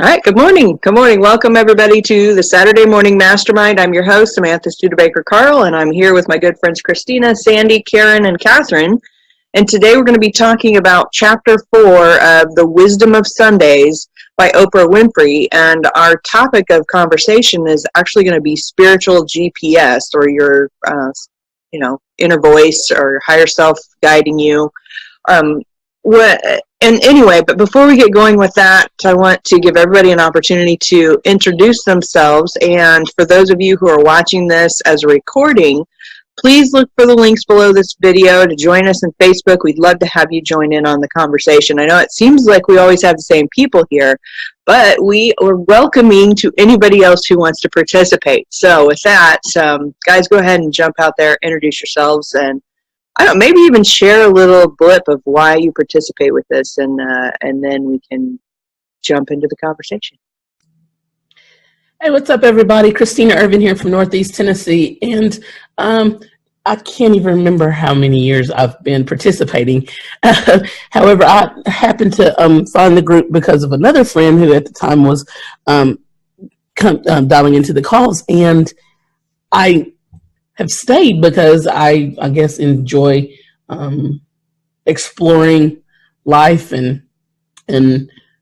All right, good morning. Good morning. Welcome, everybody, to the Saturday Morning Mastermind. I'm your host, Samantha Studebaker-Carl, and I'm here with my good friends Christina, Sandy, Karen, and Catherine. And today we're going to be talking about Chapter 4 of The Wisdom of Sundays by Oprah Winfrey. And our topic of conversation is actually going to be spiritual GPS, or your, inner voice or higher self guiding you. But before we get going with that, I want to give everybody an opportunity to introduce themselves. And for those of you who are watching this as a recording, please look for the links below this video to join us on Facebook. We'd love to have you join in on the conversation. I know it seems like we always have the same people here, but we are welcoming to anybody else who wants to participate. So with that, guys, go ahead and jump out there, introduce yourselves, and maybe even share a little blip of why you participate with this, and then we can jump into the conversation. Hey, what's up, everybody? Christina Irvin here from Northeast Tennessee, and I can't even remember how many years I've been participating. However, I happened to find the group because of another friend who at the time was dialing into the calls, and I have stayed because I guess enjoy exploring life and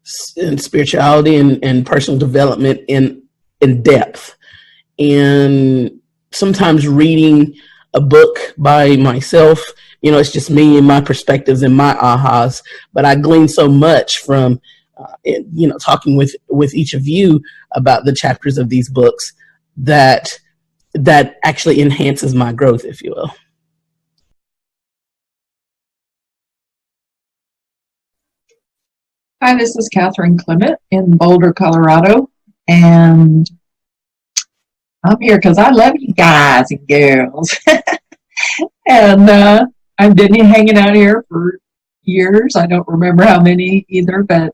spirituality and personal development in depth. And sometimes reading a book by myself, it's just me and my perspectives and my ahas, but I glean so much from talking with each of you about the chapters of these books that actually enhances my growth, if you will. Hi, this is Catherine Clement in Boulder, Colorado, and I'm here because I love you guys and girls. And I've been hanging out here for years. I don't remember how many either, but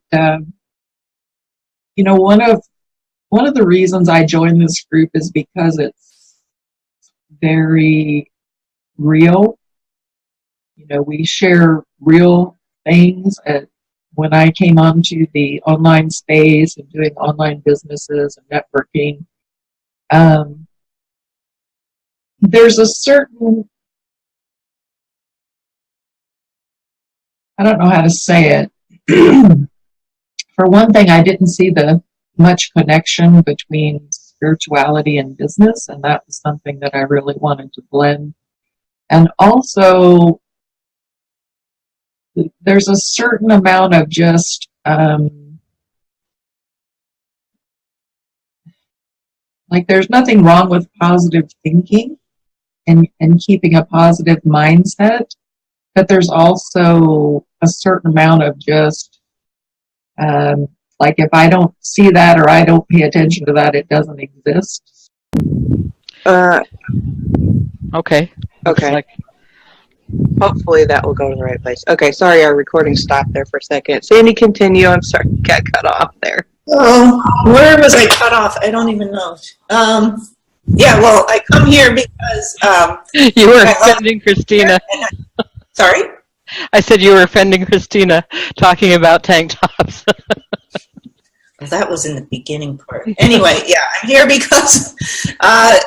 one of the reasons I joined this group is because it's very real. We share real things. When I came onto the online space and doing online businesses and networking, there's a certain, I don't know how to say it. For one thing, I didn't see the much connection between spirituality and business, and that was something that I really wanted to blend. And also, there's a certain amount of just there's nothing wrong with positive thinking and keeping a positive mindset, but there's also a certain amount of just if I don't see that or I don't pay attention to that, it doesn't exist. Okay. Hopefully that will go to the right place. Okay, sorry, our recording stopped there for a second. Sandy, continue. I'm sorry, got cut off there. Oh, where was I cut off? I don't even know. I come here because you were offending Christina. Sorry? I said you were offending Christina talking about tank tops. That was in the beginning part. Anyway, yeah, I'm here because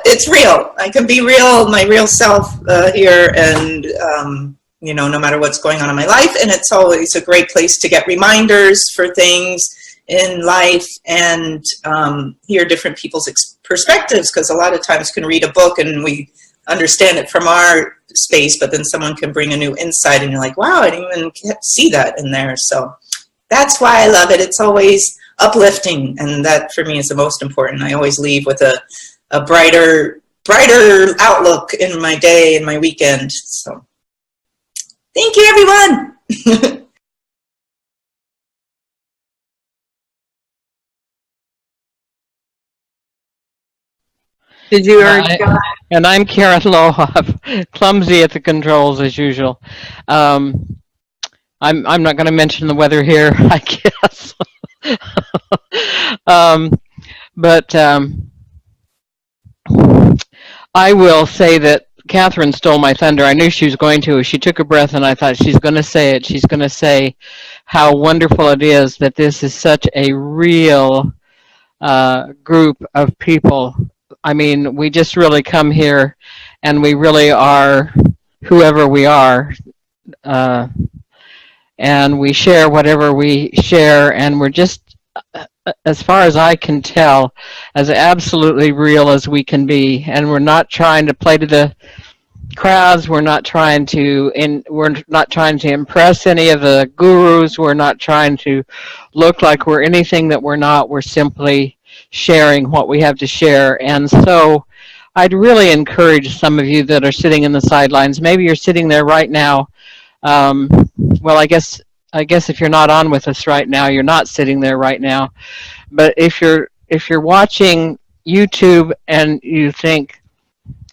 it's real. I can be real, my real self here, and no matter what's going on in my life. And it's always a great place to get reminders for things in life and hear different people's perspectives, because a lot of times can read a book and we understand it from our space, but then someone can bring a new insight and you're like, wow, I didn't even see that in there. So that's why I love it. It's always uplifting, and that for me is the most important. I always leave with a brighter outlook in my day and my weekend. So thank you, everyone. Did you already? And I'm Karen Lohoff, clumsy at the controls as usual. I'm not going to mention the weather here, I guess. But I will say that Catherine stole my thunder. I knew she was going to. She took a breath, and I thought, she's going to say it. She's going to say how wonderful it is that this is such a real group of people. I mean, we just really come here, and we really are whoever we are, and we share whatever we share, and we're just, as far as I can tell, as absolutely real as we can be. And we're not trying to play to the crowds. We're not trying to impress any of the gurus. We're not trying to look like we're anything that we're not. We're simply sharing what we have to share. And so I'd really encourage some of you that are sitting in the sidelines. Maybe you're sitting there right now. Well, I guess if you're not on with us right now, you're not sitting there right now. But if you're watching YouTube and you think,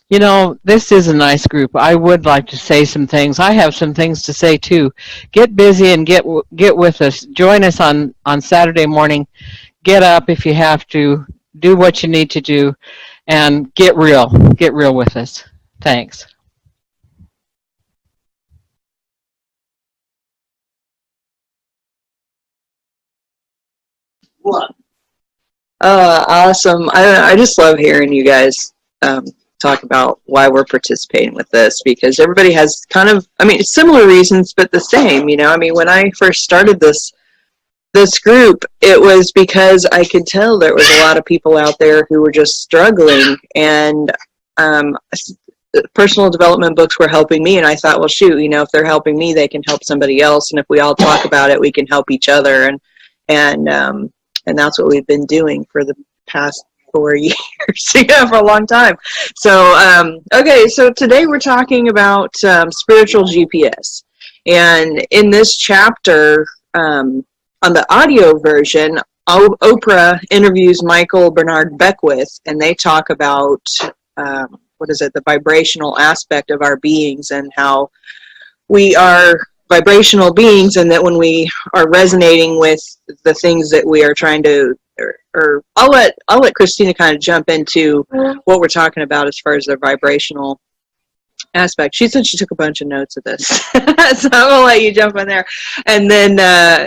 you know, this is a nice group, I would like to say some things. I have some things to say too. Get busy and get with us. Join us on Saturday morning. Get up if you have to. Do what you need to do, and get real. Get real with us. Thanks. Awesome. I just love hearing you guys talk about why we're participating with this, because everybody has kind of, I mean, similar reasons, but the same, you know. I mean, when I first started this group, it was because I could tell there was a lot of people out there who were just struggling, and personal development books were helping me, and I thought, well, shoot, you know, if they're helping me, they can help somebody else, and if we all talk about it, we can help each other, and that's what we've been doing for the past 4 years, yeah, for a long time. So, okay, so today we're talking about spiritual GPS. And in this chapter, on the audio version, Oprah interviews Michael Bernard Beckwith, and they talk about, the vibrational aspect of our beings, and how we are vibrational beings, and that when we are resonating with the things that we are trying to, or I'll let Christina kind of jump into what we're talking about as far as the vibrational aspect. She said she took a bunch of notes of this, so I will let you jump in there, and then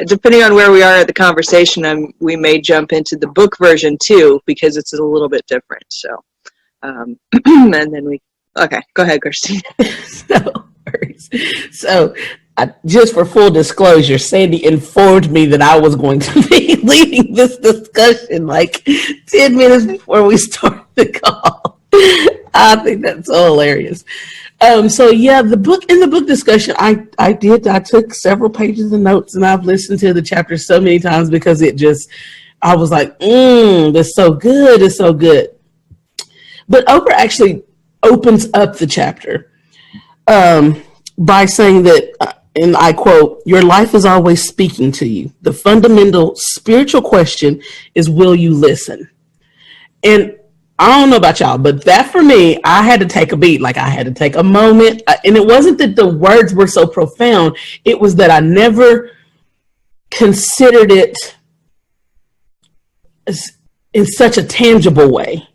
depending on where we are at the conversation, we may jump into the book version too, because it's a little bit different. So, and then okay, go ahead, Christina. No worries. So, just for full disclosure, Sandy informed me that I was going to be leading this discussion like 10 minutes before we started the call. I think that's so hilarious. So yeah, in the book discussion, I took several pages of notes, and I've listened to the chapter so many times because I was like, that's so good. It's so good. But Oprah actually opens up the chapter by saying that, and I quote, "Your life is always speaking to you. The fundamental spiritual question is, will you listen?" And I don't know about y'all, but that for me, I had to take a beat. Like, I had to take a moment. And it wasn't that the words were so profound. It was that I never considered it in such a tangible way.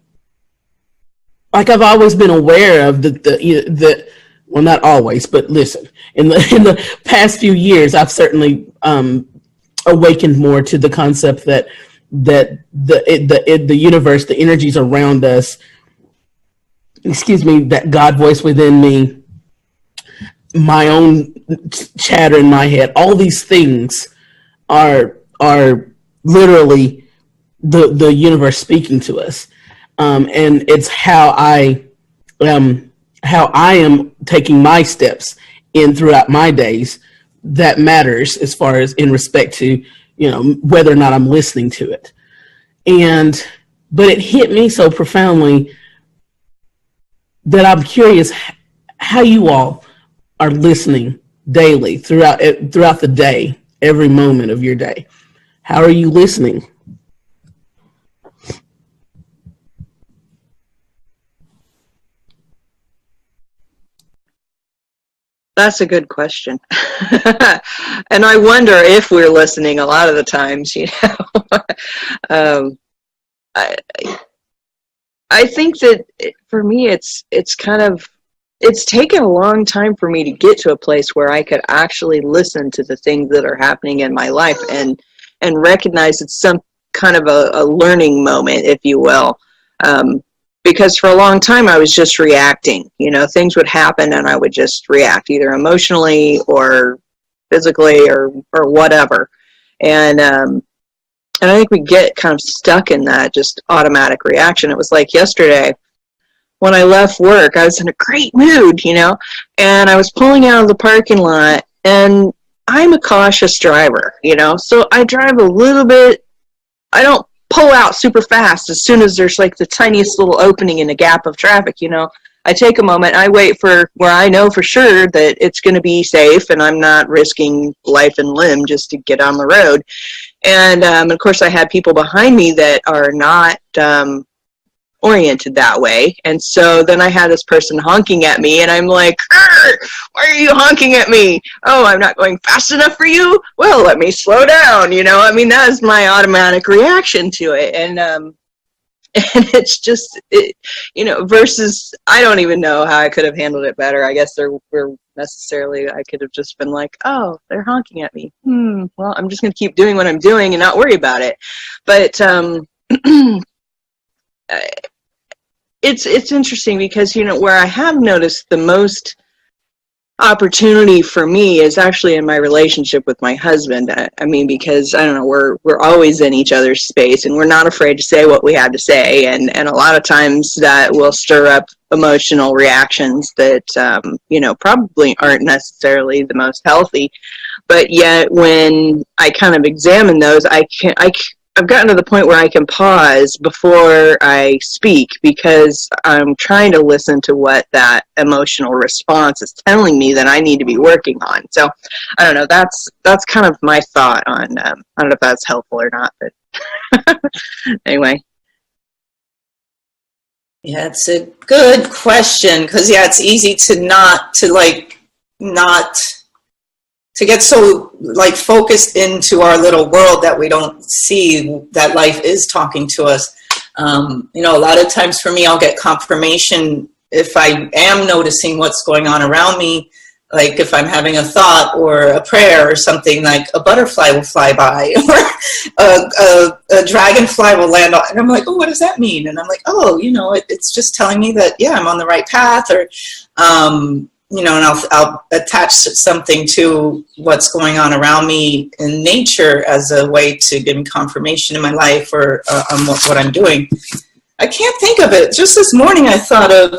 Like, I've always been aware of the well, not always, but listen, in the past few years, I've certainly awakened more to the concept that the universe, the energies around us, that God voice within me, my own chatter in my head, all these things are literally the universe speaking to us, and it's how I am taking my steps throughout my days that matters, as far as in respect to, you know, whether or not I'm listening to it. But it hit me so profoundly that I'm curious how you all are listening daily throughout the day, every moment of your day. How are you listening? That's a good question. And I wonder if we're listening a lot of the times, you know. I think that for me, it's kind of, it's taken a long time for me to get to a place where I could actually listen to the things that are happening in my life and recognize it's some kind of a learning moment, if you will. Because for a long time I was just reacting. You know, things would happen and I would just react, either emotionally or physically or whatever. And I think we get kind of stuck in that just automatic reaction. It was like yesterday when I left work, I was in a great mood, you know, and I was pulling out of the parking lot, and I'm a cautious driver, you know, so I drive a little bit. I don't pull out super fast as soon as there's like the tiniest little opening in a gap of traffic, you know. I take a moment, I wait for where I know for sure that it's going to be safe and I'm not risking life and limb just to get on the road. And of course, I had people behind me that are not oriented that way. And so then I had this person honking at me, and I'm like, why are you honking at me? Oh, I'm not going fast enough for you? Well, let me slow down. You know, I mean, that is my automatic reaction to it. And it's just, you know, versus, I don't even know how I could have handled it better. I guess I could have just been like, oh, they're honking at me. Well, I'm just going to keep doing what I'm doing and not worry about it. But it's interesting because, you know, where I have noticed the most opportunity for me is actually in my relationship with my husband. I mean, because I don't know, we're always in each other's space, and we're not afraid to say what we have to say, and a lot of times that will stir up emotional reactions that you know, probably aren't necessarily the most healthy. But yet when I kind of examine those, I've gotten to the point where I can pause before I speak, because I'm trying to listen to what that emotional response is telling me that I need to be working on. So I don't know, that's kind of my thought on, I don't know if that's helpful or not, but anyway. Yeah, it's a good question, because yeah, it's easy to not to get so like focused into our little world that we don't see that life is talking to us. You know, a lot of times for me, I'll get confirmation if I am noticing what's going on around me. Like if I'm having a thought or a prayer or something, like a butterfly will fly by or a dragonfly will land on, and I'm like, oh, what does that mean? And I'm like, oh, you know, it's just telling me that, yeah, I'm on the right path, or, you know, and I'll attach something to what's going on around me in nature as a way to give me confirmation in my life or on what I'm doing. I can't think of it. Just this morning I thought of,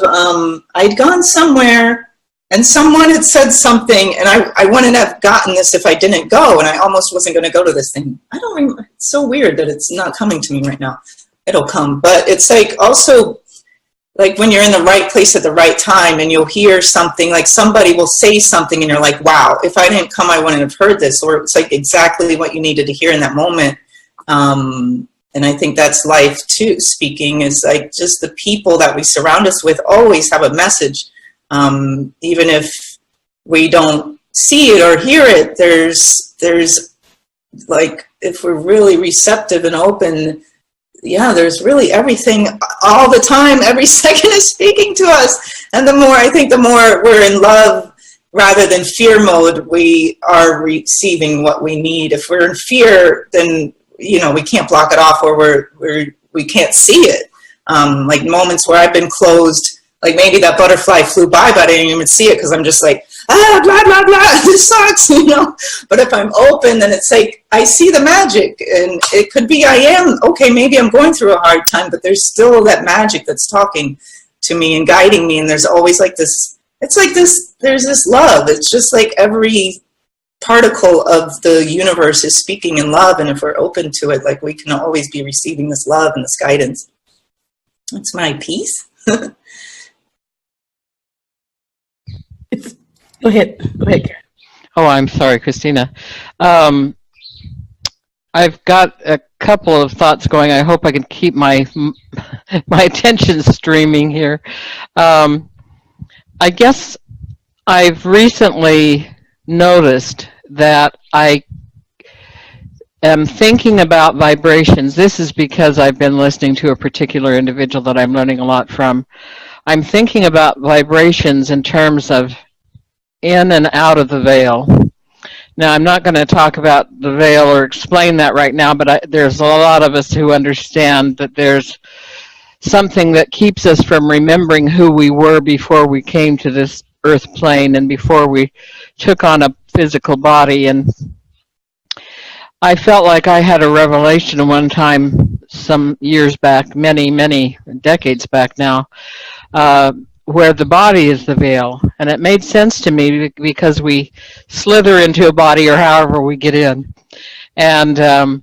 I'd gone somewhere and someone had said something, and I wouldn't have gotten this if I didn't go, and I almost wasn't going to go to this thing. I don't remember. It's so weird that it's not coming to me right now. It'll come. But it's like also like when you're in the right place at the right time and you'll hear something, like somebody will say something and you're like, wow, if I didn't come, I wouldn't have heard this. Or it's like exactly what you needed to hear in that moment. And I think that's life too. Speaking is like just the people that we surround us with always have a message. Even if we don't see it or hear it, there's like, if we're really receptive and open, yeah, there's really everything all the time. Every second is speaking to us. And the more, I think the more we're in love rather than fear mode, we are receiving what we need. If we're in fear, then, you know, we can't block it off, or we can't see it. Like moments where I've been closed, like maybe that butterfly flew by, but I didn't even see it because I'm just like, blah, blah, blah, this sucks, you know. But if I'm open, then it's like, I see the magic, and it could be okay, maybe I'm going through a hard time, but there's still that magic that's talking to me and guiding me, and there's always like this, it's like this, there's this love. It's just like every particle of the universe is speaking in love, and if we're open to it, like we can always be receiving this love and this guidance. That's my piece. Go ahead, Karen. Oh, I'm sorry, Christina. I've got a couple of thoughts going. I hope I can keep my attention streaming here. I guess I've recently noticed that I am thinking about vibrations. This is because I've been listening to a particular individual that I'm learning a lot from I'm thinking about vibrations in terms of in and out of the veil. Now, I'm not going to talk about the veil or explain that right now, but there's a lot of us who understand that there's something that keeps us from remembering who we were before we came to this earth plane and before we took on a physical body. And I felt like I had a revelation one time some years back, many decades back now, where the body is the veil. And it made sense to me because we slither into a body or however we get in. And,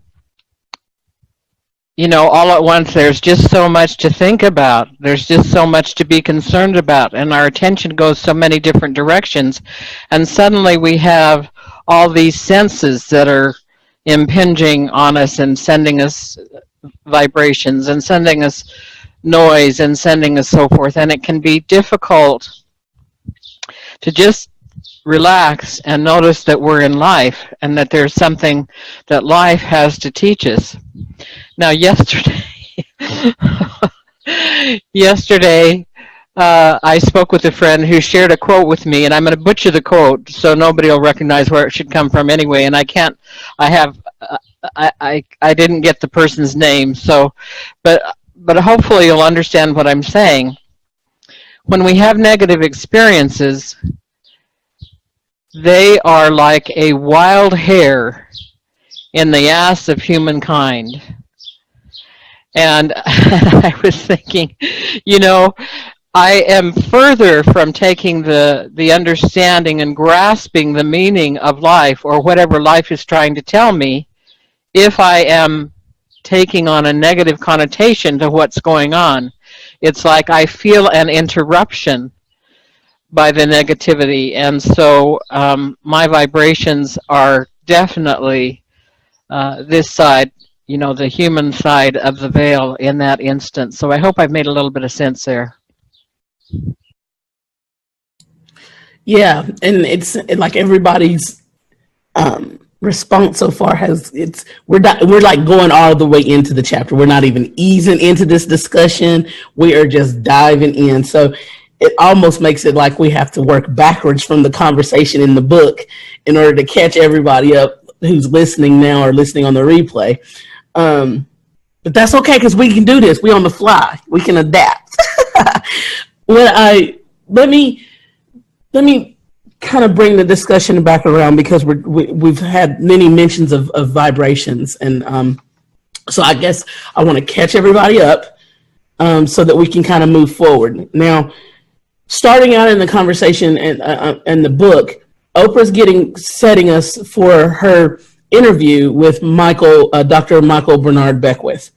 you know, all at once there's just so much to think about. There's just so much to be concerned about. And our attention goes so many different directions. And suddenly we have all these senses that are impinging on us and sending us vibrations and sending us noise and sending us so forth. And it can be difficult to just relax and notice that we're in life and that there's something that life has to teach us. Now, yesterday, I spoke with a friend who shared a quote with me, and I'm going to butcher the quote so nobody will recognize where it should come from anyway. And I didn't get the person's name, so, but hopefully you'll understand what I'm saying. When we have negative experiences, they are like a wild hare in the ass of humankind. And I was thinking, you know, I am further from taking the understanding and grasping the meaning of life or whatever life is trying to tell me if I am taking on a negative connotation to what's going on. It's like I feel an interruption by the negativity. And so my vibrations are definitely this side, you know, the human side of the veil in that instance. So I hope I've made a little bit of sense there. Yeah, and it's like everybody's response so far we're like going all the way into the chapter. We're not even easing into this discussion. We are just diving in. So it almost makes it like we have to work backwards from the conversation in the book in order to catch everybody up who's listening now or listening on the replay. But that's okay because we can do this. We on the fly. We can adapt. Let me kind of bring the discussion back around because we've had many mentions of vibrations, and so I guess I want to catch everybody up so that we can kind of move forward. Now, starting out in the conversation and the book, Oprah's setting us for her interview with Dr. Michael Bernard Beckwith,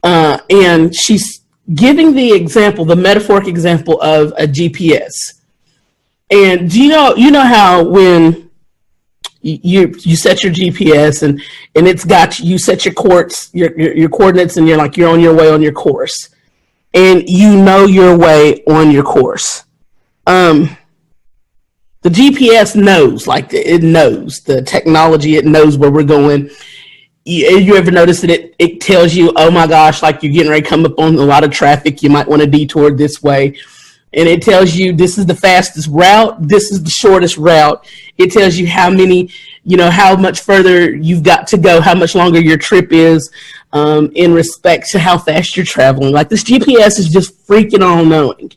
and she's giving the metaphoric example of a GPS. And do you know how when you set your GPS and it's got you set your coordinates and you're on your way on your course, and you know your way on your course. The GPS knows, like it knows the technology. It knows where we're going. You ever notice that it tells you, oh my gosh, like you're getting ready to come up on a lot of traffic. You might want to detour this way. And it tells you this is the fastest route. This is the shortest route. It tells you how much further you've got to go, how much longer your trip is in respect to how fast you're traveling. Like this GPS is just freaking all knowing.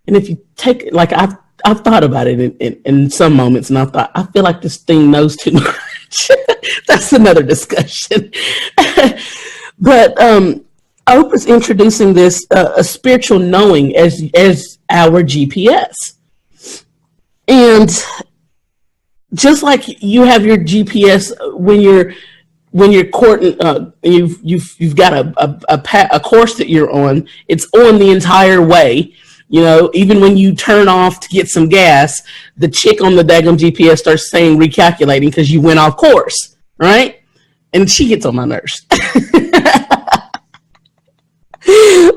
And if you take, like I've thought about it in some moments, and I feel like this thing knows too much. That's another discussion. But Oprah's introducing this a spiritual knowing as our GPS, and just like you have your GPS when you're courting, you've got a course that you're on. It's on the entire way. You know, even when you turn off to get some gas, the chick on the daggum GPS starts saying recalculating because you went off course, right? And she gets on my nerves.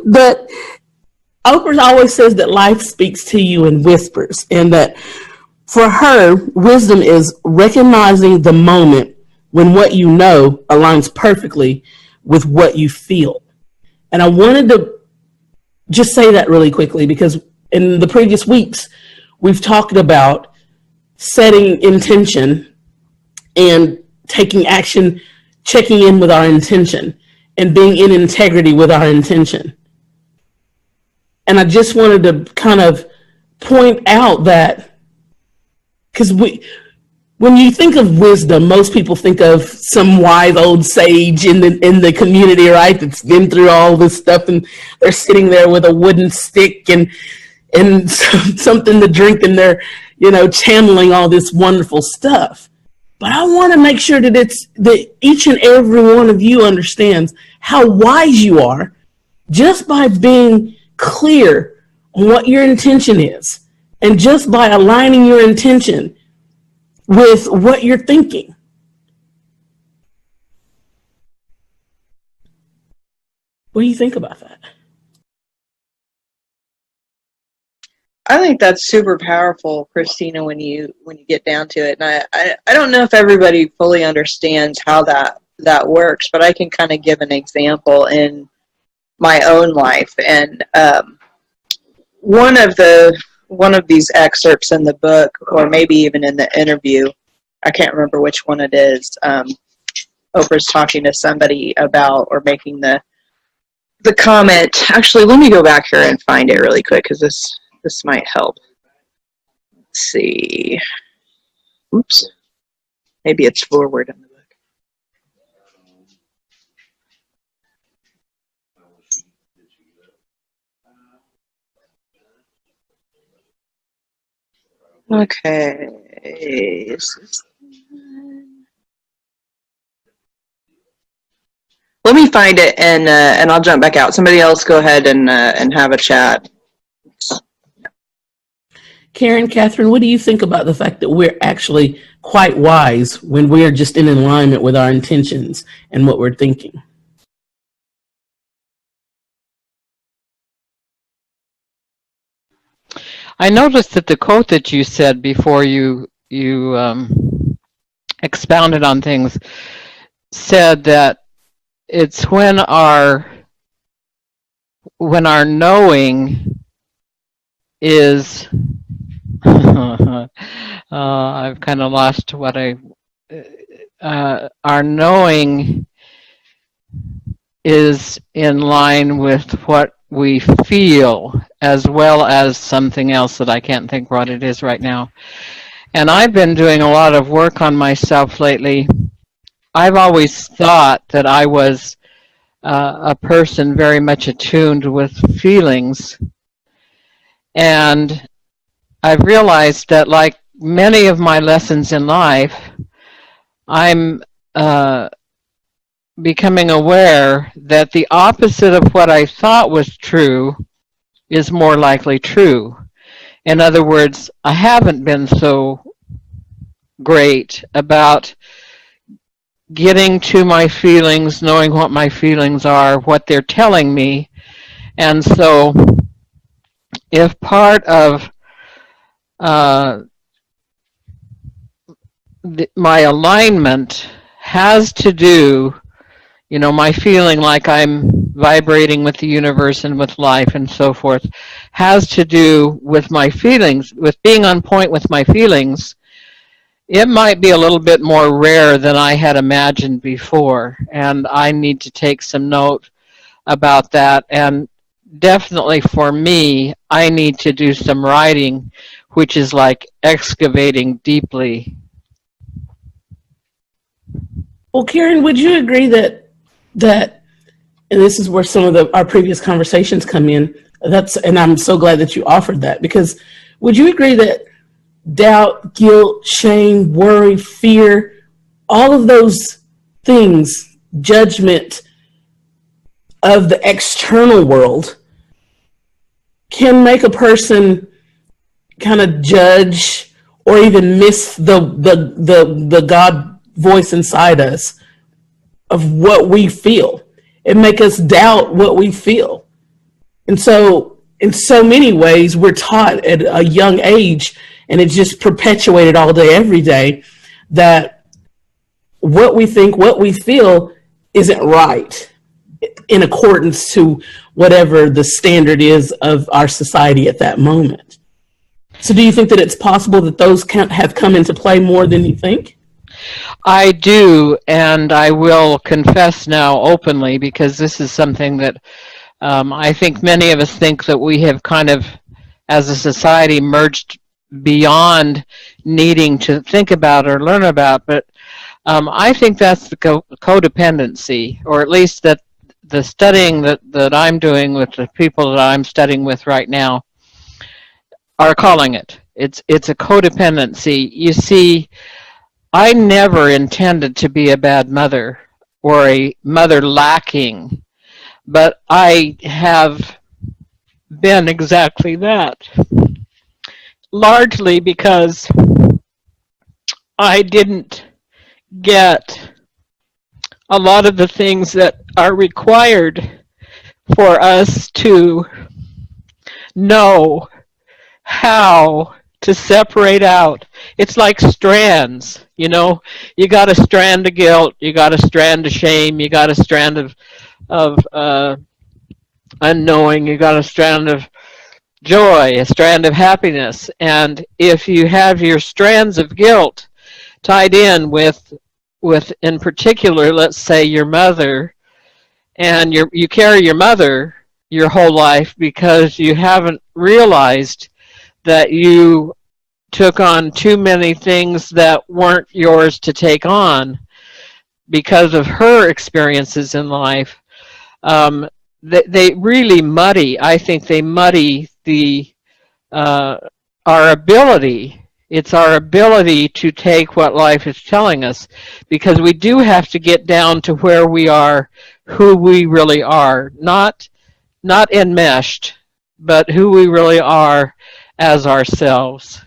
But Oprah always says that life speaks to you in whispers, and that for her, wisdom is recognizing the moment when what you know aligns perfectly with what you feel. And I wanted to just say that really quickly, because in the previous weeks, we've talked about setting intention and taking action, checking in with our intention, and being in integrity with our intention. And I just wanted to kind of point out that, because when you think of wisdom, most people think of some wise old sage in the community, right? That's been through all this stuff, and they're sitting there with a wooden stick and something to drink, and they're, channeling all this wonderful stuff. But I want to make sure that each and every one of you understands how wise you are just by being clear on what your intention is, and just by aligning your intention with what you're thinking. What do you think about that? I think that's super powerful, Christina, when you get down to it. And I don't know if everybody fully understands how that works, but I can kind of give an example in my own life. And one of these excerpts in the book, or maybe even in the interview, I can't remember which one it is, Oprah's talking to somebody about, or making the comment. Actually, let me go back here and find it really quick, because this might help. Let's see. Oops. Maybe it's forward in the book. Okay. Let me find it, and I'll jump back out. Somebody else go ahead and have a chat. Karen, Catherine, what do you think about the fact that we're actually quite wise when we're just in alignment with our intentions and what we're thinking? I noticed that the quote that you said before you expounded on things said that it's when our knowing is I've kind of lost what our knowing is in line with what we feel, as well as something else that I can't think what it is right now. And I've been doing a lot of work on myself lately. I've always thought that I was a person very much attuned with feelings. And I've realized that, like many of my lessons in life, I'm becoming aware that the opposite of what I thought was true is more likely true. In other words, I haven't been so great about getting to my feelings, knowing what my feelings are, what they're telling me. And so if part of my alignment has to do, my feeling like I'm vibrating with the universe and with life and so forth, has to do with my feelings, with being on point with my feelings, it might be a little bit more rare than I had imagined before. And I need to take some note about that. And definitely for me, I need to do some writing, which is like excavating deeply. Well, Karen, would you agree that, and this is where some of our previous conversations come in, and I'm so glad that you offered that, because would you agree that doubt, guilt, shame, worry, fear, all of those things, judgment of the external world, can make a person kind of judge or even miss the God voice inside us of what we feel, and make us doubt what we feel. And so in so many ways, we're taught at a young age, and it's just perpetuated all day, every day, that what we think, what we feel isn't right. in accordance to whatever the standard is of our society at that moment. So do you think that it's possible that those have come into play more than you think? I do, and I will confess now openly, because this is something that I think many of us think that we have kind of, as a society, merged beyond needing to think about or learn about. But I think that's the codependency, or at least that the studying that I'm doing with the people that I'm studying with right now are calling it. It's a codependency. You see, I never intended to be a bad mother or a mother lacking, but I have been exactly that. Largely because I didn't get a lot of the things that are required for us to know how to separate out. It's like strands, you know. You got a strand of guilt, you got a strand of shame, you got a strand of unknowing, you got a strand of joy, a strand of happiness. And if you have your strands of guilt tied in with in particular, let's say your mother, and you carry your mother your whole life because you haven't realized that you took on too many things that weren't yours to take on because of her experiences in life. They really muddy. I think they muddy our ability. It's our ability to take what life is telling us, because we do have to get down to where we are, who we really are, not enmeshed, but who we really are as ourselves.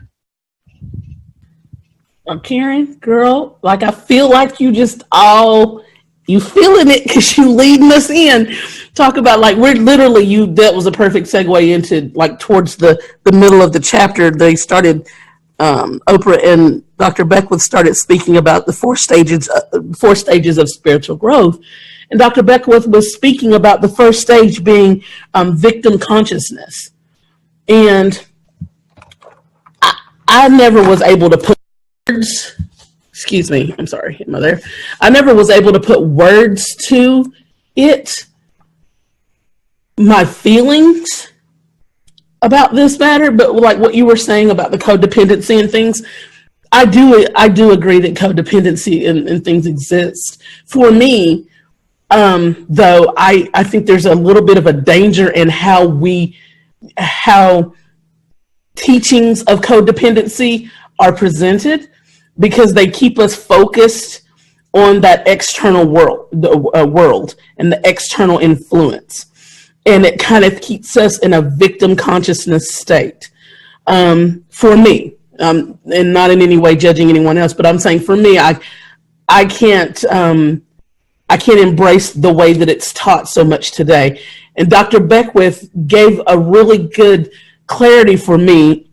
Karen, girl, like I feel like you feeling it because you leading us in. Talk about like we're literally that was a perfect segue into like towards the middle of the chapter. They started Oprah and Dr. Beckwith started speaking about the four stages of spiritual growth. And Dr. Beckwith was speaking about the first stage being victim consciousness. And I never was able to put words, excuse me, I'm sorry, am I there? I never was able to put words to it, my feelings about this matter, but like what you were saying about the codependency and things, I do agree that codependency and things exist. For me, though, I think there's a little bit of a danger in how teachings of codependency are presented, because they keep us focused on that external world and the external influence. And it kind of keeps us in a victim consciousness state. For me, and not in any way judging anyone else, but I'm saying for me, I can't embrace the way that it's taught so much today. And Dr. Beckwith gave a really good clarity for me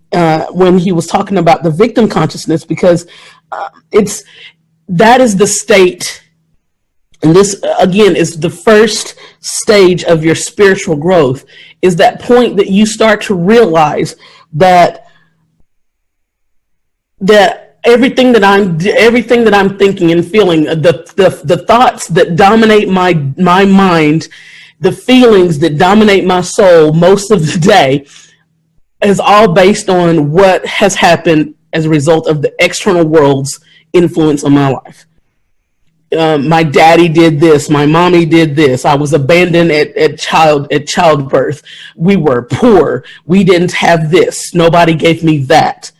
when he was talking about the victim consciousness, because that is the state. And this, again, is the first stage of your spiritual growth, is that point that you start to realize that everything that I'm thinking and feeling, the thoughts that dominate my mind, the feelings that dominate my soul most of the day, is all based on what has happened as a result of the external world's influence on my life. My daddy did this. My mommy did this. I was abandoned at childbirth. We were poor. We didn't have this. Nobody gave me that.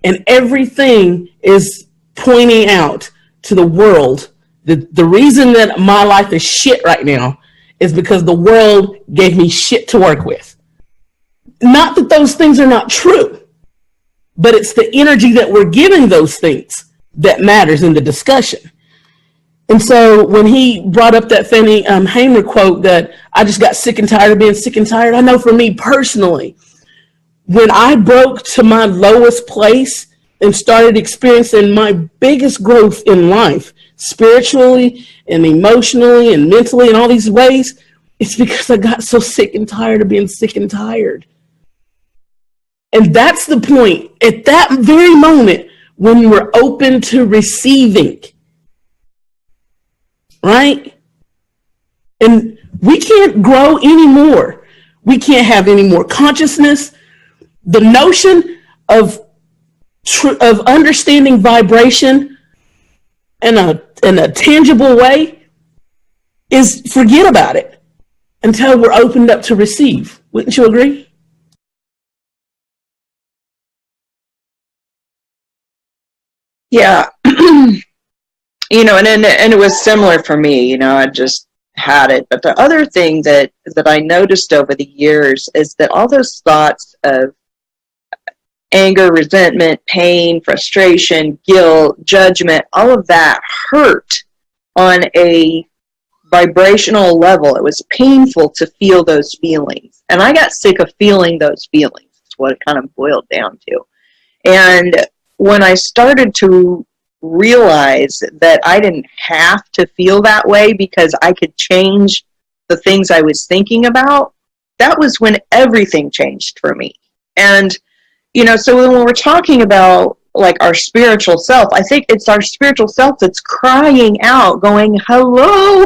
And everything is pointing out to the world that the reason that my life is shit right now is because the world gave me shit to work with. Not that those things are not true, but it's the energy that we're giving those things that matters in the discussion. And so when he brought up that Fanny Hamer quote that I just got sick and tired of being sick and tired, I know for me personally, when I broke to my lowest place and started experiencing my biggest growth in life, spiritually and emotionally and mentally in all these ways, It's because I got so sick and tired of being sick and tired. And that's the point, at that very moment, when we're open to receiving, right? And we can't grow anymore. We can't have any more consciousness. The notion of understanding vibration in a tangible way is, forget about it until we're opened up to receive. Wouldn't you agree? Yeah. And it was similar for me, I just had it. But the other thing that I noticed over the years is that all those thoughts of anger, resentment, pain, frustration, guilt, judgment, all of that hurt on a vibrational level. It was painful to feel those feelings. And I got sick of feeling those feelings. That's what it kind of boiled down to. And when I started to realize that I didn't have to feel that way because I could change the things I was thinking about, that was when everything changed for me. And, so when we're talking about like our spiritual self, I think it's our spiritual self that's crying out, going, hello,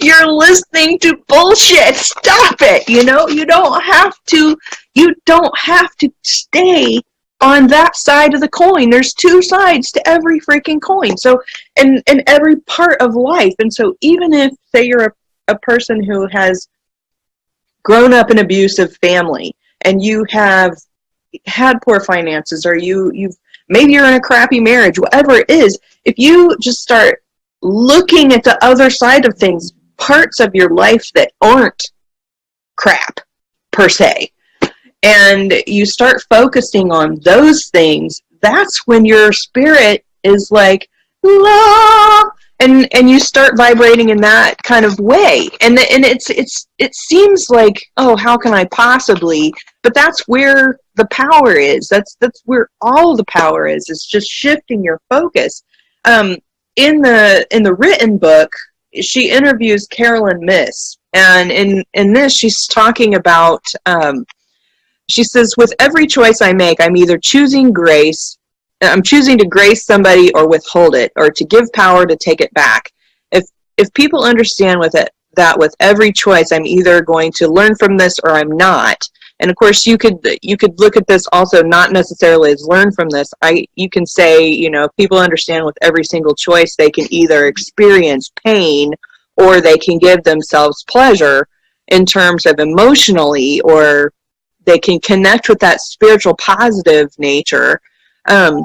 you're listening to bullshit. Stop it. You don't have to stay on that side of the coin. There's two sides to every freaking coin. So, in every part of life. And so even if, say, you're a person who has grown up in an abusive family and you have had poor finances, or maybe you're in a crappy marriage, whatever it is, if you just start looking at the other side of things, parts of your life that aren't crap per se, and you start focusing on those things, that's when your spirit is like, la, and you start vibrating in that kind of way. And it seems like, oh, how can I possibly? But that's where the power is. That's where all the power is. It's just shifting your focus. In the written book, she interviews Carolyn Miss, and in this, she's talking about. She says, with every choice I make, I'm either choosing to grace somebody or withhold it, or to give power to take it back. If people understand that with every choice, I'm either going to learn from this or I'm not. And of course, you could look at this also not necessarily as learn from this. You can say, if people understand with every single choice, they can either experience pain or they can give themselves pleasure in terms of emotionally, or they can connect with that spiritual positive nature. Then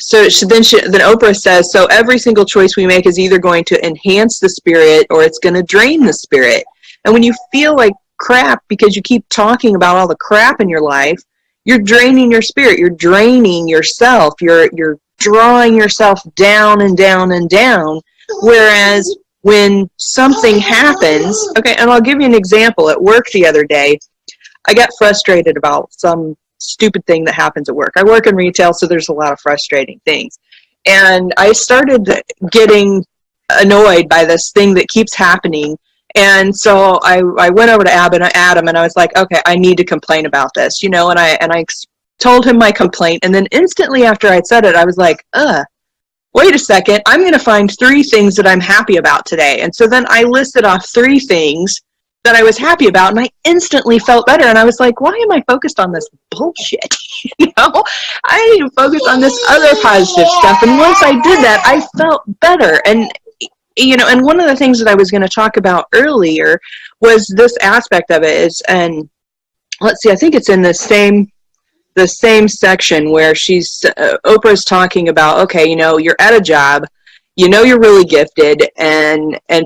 Oprah says, so every single choice we make is either going to enhance the spirit or it's going to drain the spirit. And when you feel like crap because you keep talking about all the crap in your life, you're draining your spirit. You're draining yourself. You're drawing yourself down and down and down. Whereas when something happens, okay, and I'll give you an example. At work the other day, I got frustrated about some stupid thing that happens at work. I work in retail, so there's a lot of frustrating things. And I started getting annoyed by this thing that keeps happening. And so I went over to Adam and I was like, okay, I need to complain about this, and I told him my complaint. And then instantly after I said it, I was like, wait a second, I'm going to find 3 things that I'm happy about today. And so then I listed off 3 things that I was happy about, and I instantly felt better. And I was like, why am I focused on this bullshit? I need to focus on this other positive stuff. And once I did that, I felt better. And and one of the things that I was going to talk about earlier was this aspect of it is, and let's see, I think it's in the same section where Oprah's talking about, okay, you're at a job, you're really gifted,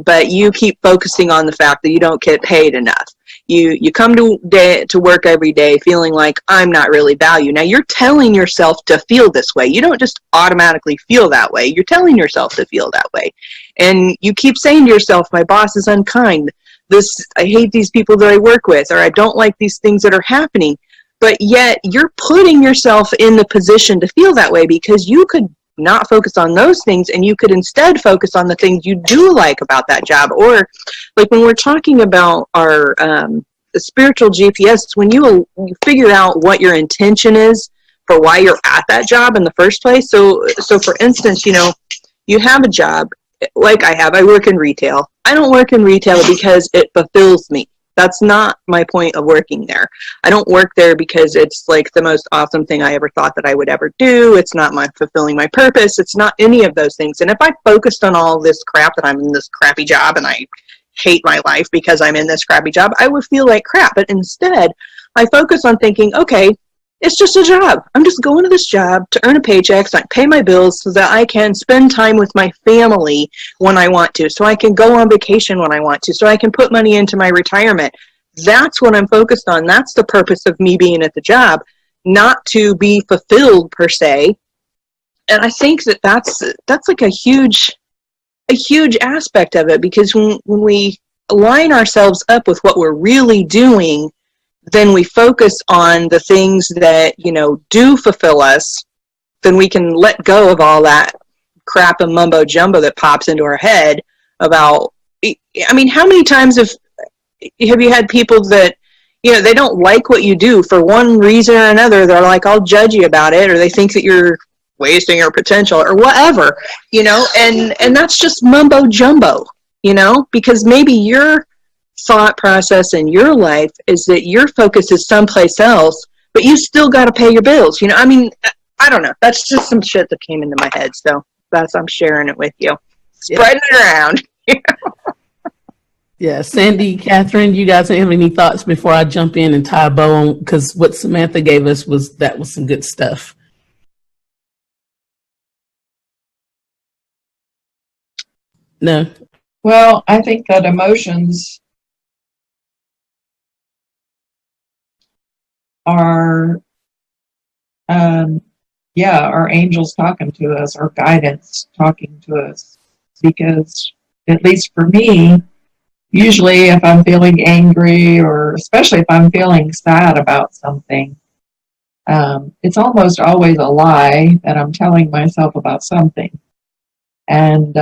but you keep focusing on the fact that you don't get paid enough. You come to work every day feeling like I'm not really valued. Now you're telling yourself to feel this way. You don't just automatically feel that way. You're telling yourself to feel that way. And you keep saying to yourself, my boss is unkind. I hate these people that I work with, or I don't like these things that are happening. But yet you're putting yourself in the position to feel that way because you could not focus on those things, and you could instead focus on the things you do like about that job. Or like when we're talking about our the spiritual GPS, when you figure out what your intention is for why you're at that job in the first place. So for instance, you have a job like I have. I work in retail. I don't work in retail because it fulfills me. That's not my point of working there. I don't work there because it's like the most awesome thing I ever thought that I would ever do. It's not my fulfilling my purpose. It's not any of those things. And if I focused on all this crap that I'm in this crappy job and I hate my life because I'm in this crappy job, I would feel like crap. But instead, I focus on thinking, okay, it's just a job. I'm just going to this job to earn a paycheck so I can pay my bills so that I can spend time with my family when I want to, so I can go on vacation when I want to, so I can put money into my retirement. That's what I'm focused on. That's the purpose of me being at the job, not to be fulfilled per se. And I think that's like a huge aspect of it, because when we align ourselves up with what we're really doing, then we focus on the things that, do fulfill us, then we can let go of all that crap and mumbo jumbo that pops into our head about, how many times have you had people that, they don't like what you do for one reason or another. They're like, I'll judge you about it, or they think that you're wasting your potential or whatever, and that's just mumbo jumbo, because maybe your thought process in your life is that your focus is someplace else, but you still got to pay your bills. I don't know. That's just some shit that came into my head. So I'm sharing it with you, spreading it around. Yeah, Sandy, Catherine, you guys have any thoughts before I jump in and tie a bow on? Because what Samantha gave us was some good stuff. No. Well, I think that emotions are, our angels talking to us, our guidance talking to us. Because, at least for me, usually if I'm feeling angry, or especially if I'm feeling sad about something, it's almost always a lie that I'm telling myself about something. And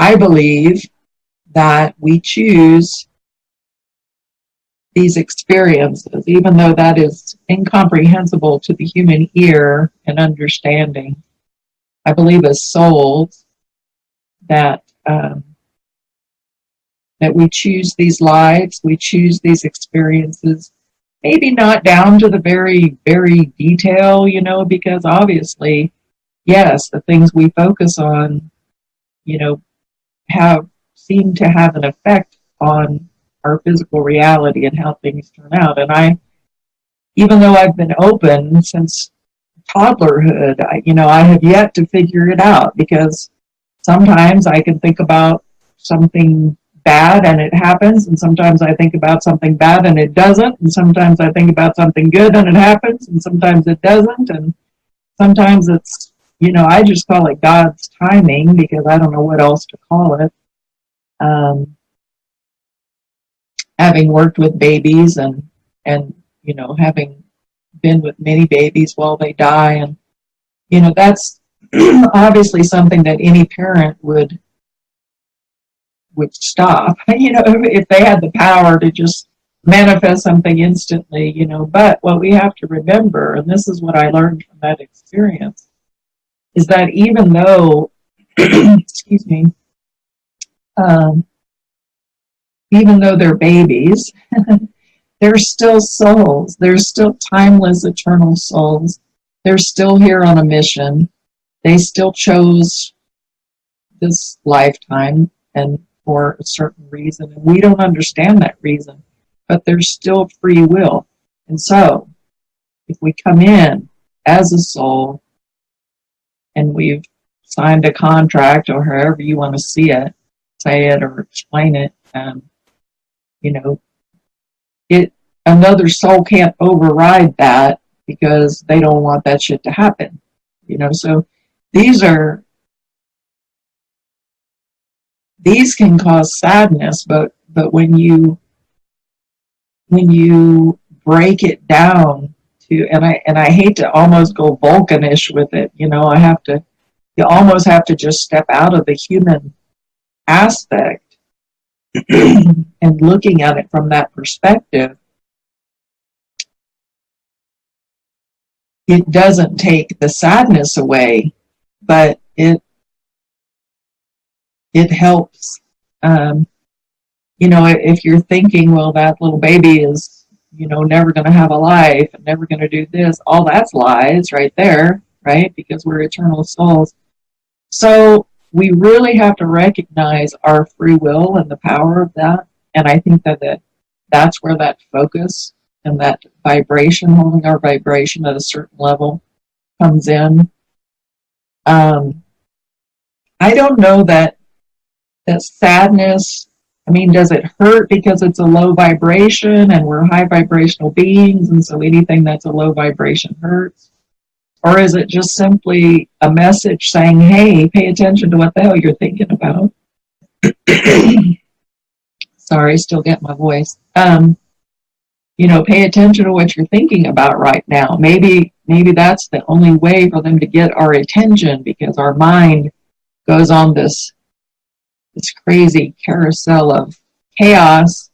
I believe that we choose these experiences, even though that is incomprehensible to the human ear and understanding. I believe as souls that that we choose these lives, we choose these experiences, maybe not down to the very, very detail, because obviously, yes, the things we focus on, seem to have an effect on our physical reality and how things turn out. And even though I've been open since toddlerhood, I have yet to figure it out, because sometimes I can think about something bad and it happens, and sometimes I think about something bad and it doesn't, and sometimes I think about something good and it happens, and sometimes it doesn't, and sometimes it's, I just call it God's timing, because I don't know what else to call it. Having worked with babies and having been with many babies while they die, and that's obviously something that any parent would stop, if they had the power to just manifest something instantly, But what we have to remember, and this is what I learned from that experience, is that even though, excuse me, even though they're babies, they're still souls. They're still timeless, eternal souls. They're still here on a mission. They still chose this lifetime and for a certain reason. And we don't understand that reason, but there's still free will. And so, if we come in as a soul and we've signed a contract, or however you want to say it or explain it, another soul can't override that, because they don't want that shit to happen. So these can cause sadness, but when you break it down to, and I hate to almost go Vulcanish with it, you know, you almost have to just step out of the human aspect and looking at it from that perspective. It doesn't take the sadness away, but it helps. You know, if you're thinking, well, that little baby is, you know, never going to have a life and never going to do this, all that's lies right there, right? Because we're eternal souls. So we really have to recognize our free will and the power of that. And I think that's where that focus and that vibration, holding our vibration at a certain level, comes in. I don't know that sadness, I mean, does it hurt because it's a low vibration and we're high vibrational beings, and so anything that's a low vibration hurts? Or is it just simply a message saying, hey, pay attention to what the hell you're thinking about? Sorry, still get my voice. You know, pay attention to what you're thinking about right now. Maybe that's the only way for them to get our attention, because our mind goes on this crazy carousel of chaos,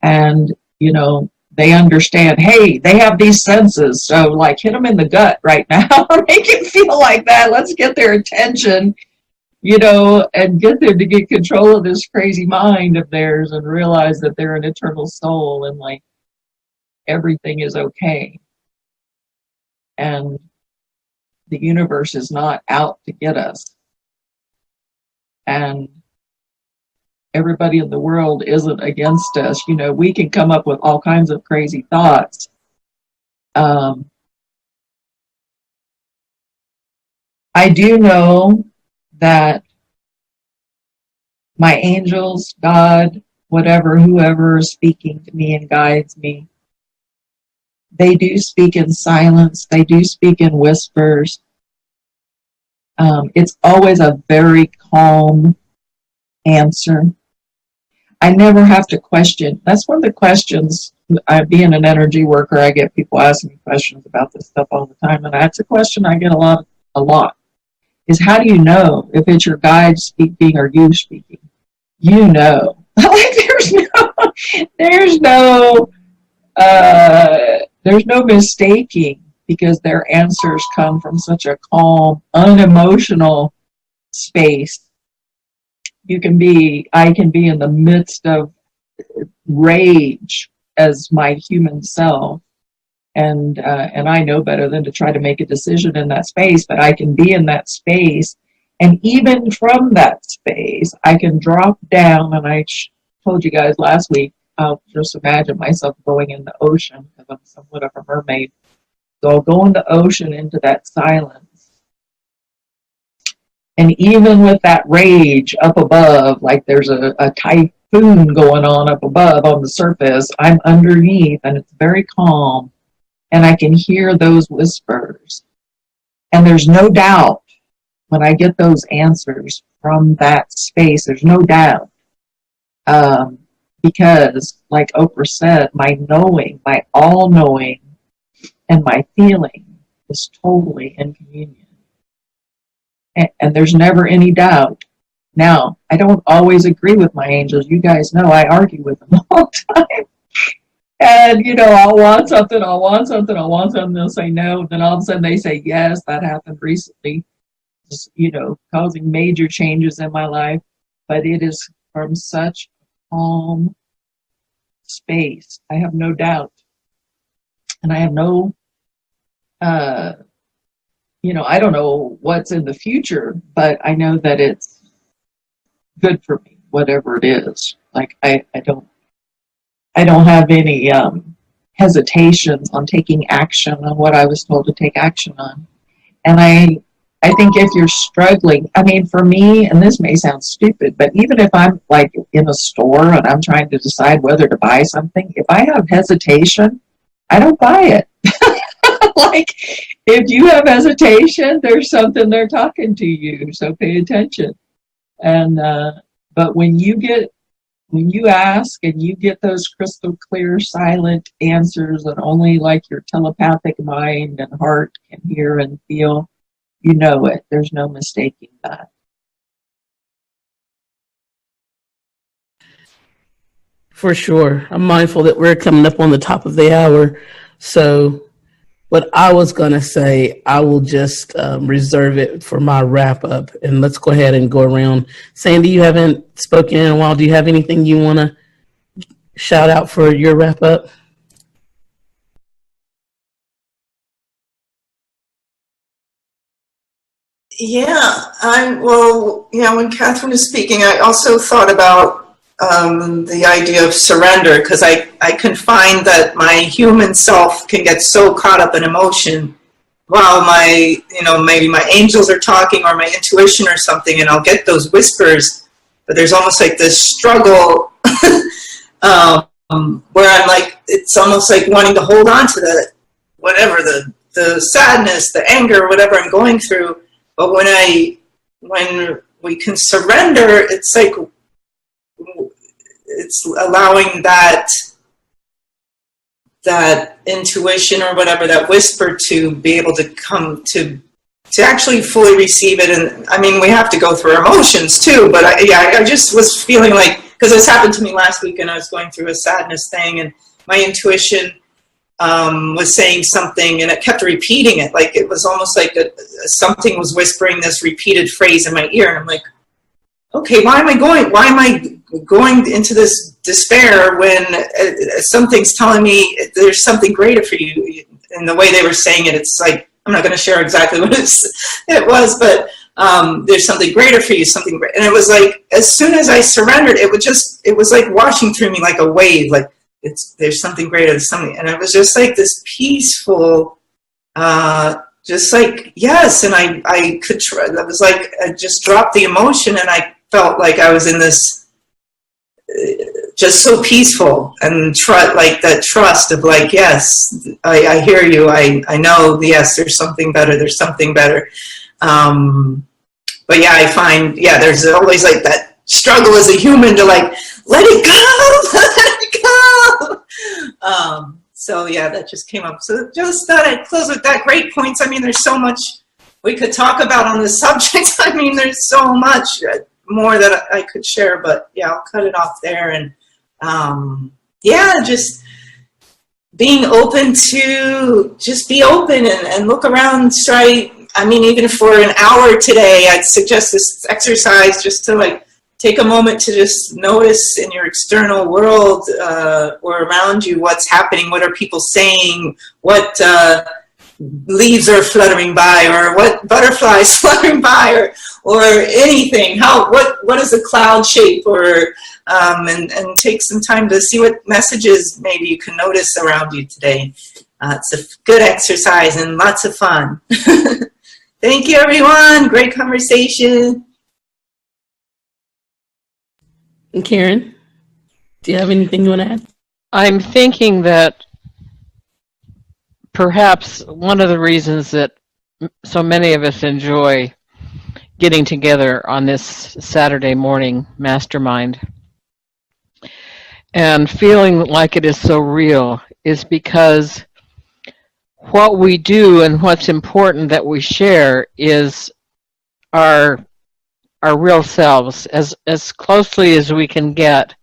and, you know, they understand, hey, they have these senses, so like hit them in the gut right now, make it feel like that, let's get their attention, you know, and get them to get control of this crazy mind of theirs and realize that they're an eternal soul and like everything is okay. And the universe is not out to get us. And everybody in the world isn't against us. You know, we can come up with all kinds of crazy thoughts. I do know that my angels, God, whatever, whoever is speaking to me and guides me, they do speak in silence. They do speak in whispers. It's always a very calm answer. I never have to question. That's one of the questions. Being an energy worker, I get people asking me questions about this stuff all the time, and that's a question I get a lot. Is how do you know if it's your guide speaking or you speaking? You know, like there's no mistaking, because their answers come from such a calm, unemotional space. I can be in the midst of rage as my human self, and I know better than to try to make a decision in that space, but I can be in that space, and even from that space, I can drop down, and I told you guys last week, I'll just imagine myself going in the ocean, because I'm somewhat of a mermaid, so I'll go in the ocean into that silence. And even with that rage up above, like there's a typhoon going on up above on the surface, I'm underneath and it's very calm, and I can hear those whispers. And there's no doubt when I get those answers from that space, there's no doubt. Because, like Oprah said, my knowing, my all-knowing, and my feeling is totally in communion. And there's never any doubt. Now, I don't always agree with my angels. You guys know I argue with them all the time. And, you know, I'll want something, they'll say no. Then all of a sudden they say yes. That happened recently, just, you know, causing major changes in my life. But it is from such calm space. I have no doubt. And I have no, you know, I don't know what's in the future, but I know that it's good for me, whatever it is. Like, I don't have any hesitations on taking action on what I was told to take action on. And I think if you're struggling, I mean, for me, and this may sound stupid, but even if I'm like in a store and I'm trying to decide whether to buy something, if I have hesitation, I don't buy it. Like, if you have hesitation, there's something they're talking to you, so pay attention. And but when you get when you ask and you get those crystal clear, silent answers that only like your telepathic mind and heart can hear and feel, you know it. There's no mistaking that. For sure. I'm mindful that we're coming up on the top of the hour. So what I was going to say, I will just reserve it for my wrap up. And let's go ahead and go around. Sandy, you haven't spoken in a while. Do you have anything you want to shout out for your wrap up? Yeah, when Catherine was speaking, I also thought about the idea of surrender, because I can find that my human self can get so caught up in emotion while maybe my angels are talking or my intuition or something, and I'll get those whispers, but there's almost like this struggle where I'm like, it's almost like wanting to hold on to whatever the sadness, the anger, whatever I'm going through. But when we can surrender, it's like it's allowing that intuition or whatever, that whisper, to be able to come to actually fully receive it. And I mean, we have to go through our emotions too, but I just was feeling like, because this happened to me last week and I was going through a sadness thing, and my intuition was saying something, and it kept repeating it. Like it was almost like something was whispering this repeated phrase in my ear, and I'm like, okay, why am I going into this despair when something's telling me there's something greater for you? And the way they were saying it, it's like, I'm not going to share exactly what it was, but there's something greater for you, something great. And it was like, as soon as I surrendered, it was like washing through me like a wave, like there's something greater, there's something. And it was just like this peaceful, just like, yes. And I was like, I just dropped the emotion, and I felt like I was in this, just so peaceful, and like that trust of like, yes, I hear you. I know, yes, there's something better. There's something better. But yeah, I find, there's always like that struggle as a human to like, let it go, let it go. So yeah, that just came up. So just thought I'd close with that. Great points. I mean, there's so much we could talk about on this subject. I mean, there's so much more that I could share, but yeah, I'll cut it off there. And just being open to just be open and look around. I mean, even for an hour today, I'd suggest this exercise just to like take a moment to just notice in your external world or around you what's happening. What are people saying? What leaves are fluttering by, or what butterflies fluttering by, or anything. What is the cloud shape, or and take some time to see what messages maybe you can notice around you today. It's a good exercise and lots of fun. Thank you, everyone. Great conversation. And Karen, do you have anything you want to add? I'm thinking that perhaps one of the reasons that so many of us enjoy getting together on this Saturday morning mastermind and feeling like it is so real is because what we do and what's important that we share is our real selves, as closely as we can get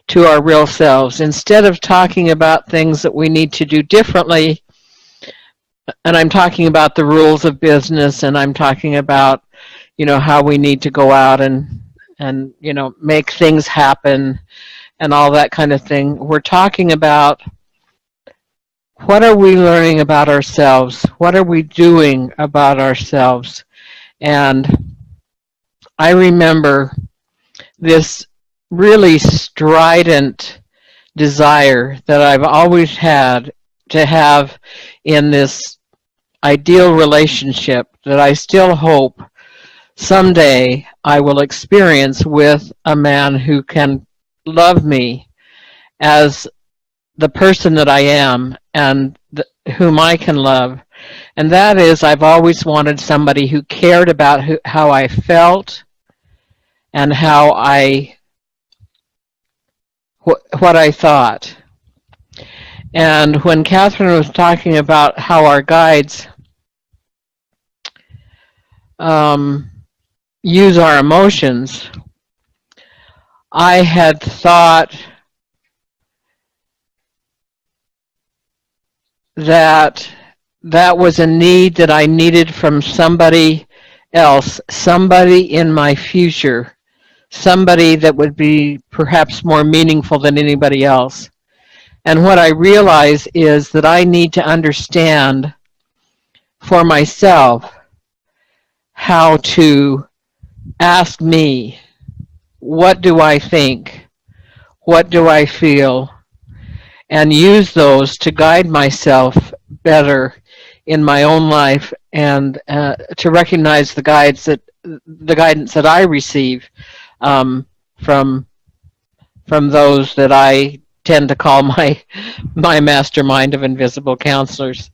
to our real selves, instead of talking about things that we need to do differently. And I'm talking about the rules of business, and I'm talking about, how we need to go out and make things happen and all that kind of thing. We're talking about, what are we learning about ourselves? What are we doing about ourselves? And I remember this really strident desire that I've always had to have in this ideal relationship that I still hope someday I will experience with a man who can love me as the person that I am and whom I can love. And that is, I've always wanted somebody who cared about how I felt and how I what I thought. And when Catherine was talking about how our guides use our emotions, I had thought that that was a need that I needed from somebody else, somebody in my future, somebody that would be perhaps more meaningful than anybody else. And what I realize is that I need to understand for myself how to ask me, what do I think? What do I feel? And use those to guide myself better in my own life, and to recognize the guidance that I receive from those that I tend to call my mastermind of invisible counselors.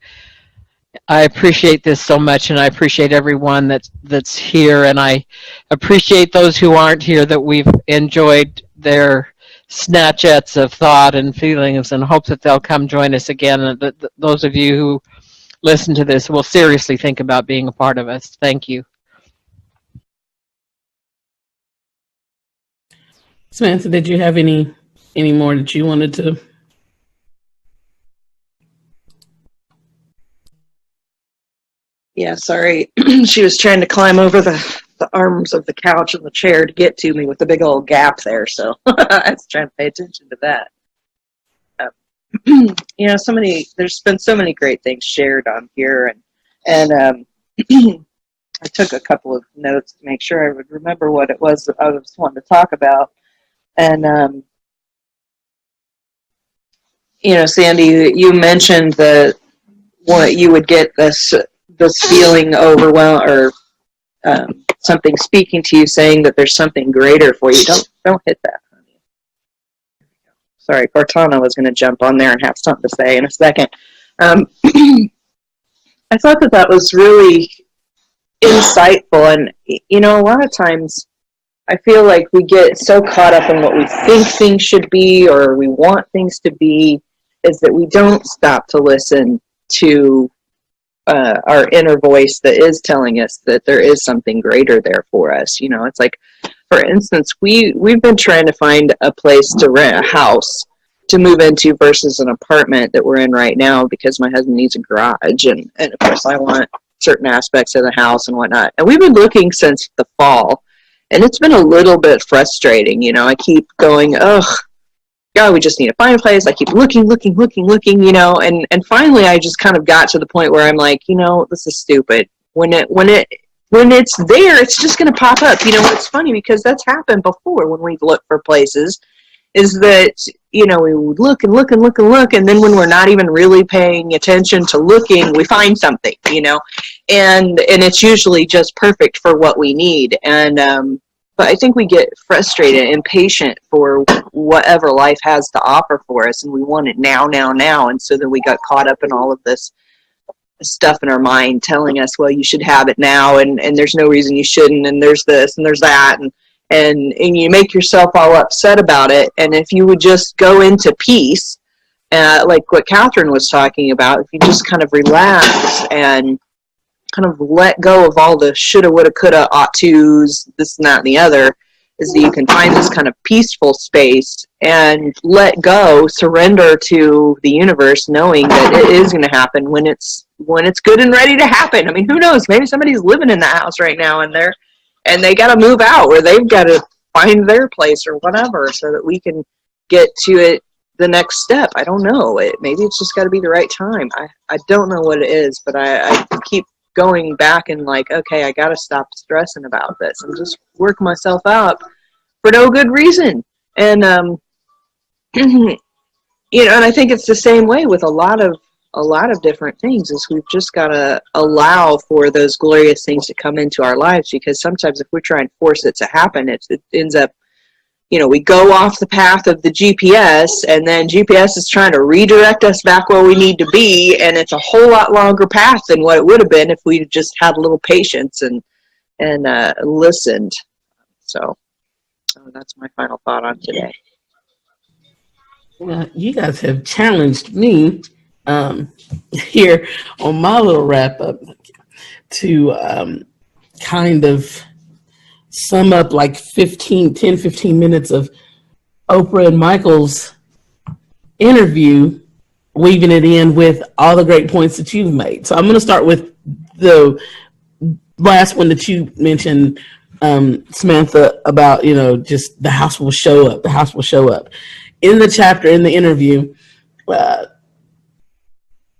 I appreciate this so much, and I appreciate everyone that's here, and I appreciate those who aren't here, that we've enjoyed their snatchettes of thought and feelings, and hope that they'll come join us again, and that those of you who listen to this will seriously think about being a part of us. Thank you. Samantha, did you have any more that you wanted to? Yeah, sorry. She was trying to climb over the arms of the couch and the chair to get to me with the big old gap there, so I was trying to pay attention to that. You know, there's been so many great things shared on here, and I took a couple of notes to make sure I would remember what it was that I was wanting to talk about. And, you know, Sandy, you mentioned that what you would get this feeling overwhelmed, or something speaking to you, saying that there's something greater for you. Don't hit that, honey. Sorry, Cortana was going to jump on there and have something to say in a second. I thought that was really insightful, and you know, a lot of times I feel like we get so caught up in what we think things should be, or we want things to be, is that we don't stop to listen to our inner voice that is telling us that there is something greater there for us. You know, it's like, for instance, we've been trying to find a place to rent a house to move into versus an apartment that we're in right now, because my husband needs a garage, and of course I want certain aspects of the house and whatnot. And we've been looking since the fall, and it's been a little bit frustrating. You know, I keep going, ugh, God, we just need to find a place. I keep looking, you know, and finally I just kind of got to the point where I'm like, you know, this is stupid. When it's there, it's just going to pop up. You know, it's funny because that's happened before when we've looked for places, is that, you know, we would look, and then when we're not even really paying attention to looking, we find something, you know, and it's usually just perfect for what we need. And but I think we get frustrated and impatient for whatever life has to offer for us, and we want it now. And so then we got caught up in all of this stuff in our mind telling us, well, you should have it now, and there's no reason you shouldn't, and there's this and there's that, and you make yourself all upset about it. And if you would just go into peace, like what Catherine was talking about, if you just kind of relax and kind of let go of all the shoulda, woulda, coulda, ought tos, this and that and the other, is that you can find this kind of peaceful space and let go, surrender to the universe, knowing that it is going to happen when it's good and ready to happen. I mean, who knows? Maybe somebody's living in that house right now, and they got to move out, or they've got to find their place or whatever, so that we can get to it the next step. I don't know. Maybe it's just got to be the right time. I don't know what it is, but I keep going back and like, okay, I got to stop stressing about this and just work myself out for no good reason. And, you know, and I think it's the same way with a lot of different things, is we've just got to allow for those glorious things to come into our lives, because sometimes if we're trying to force it to happen, it ends up, you know, we go off the path of the GPS, and then GPS is trying to redirect us back where we need to be, and it's a whole lot longer path than what it would have been if we just had a little patience and listened. So that's my final thought on today. Well, you guys have challenged me here on my little wrap up to kind of sum up like 10, 15 minutes of Oprah and Michael's interview, weaving it in with all the great points that you've made. So I'm going to start with the last one that you mentioned, Samantha, about, just the house will show up. The house will show up. In the chapter, in the interview,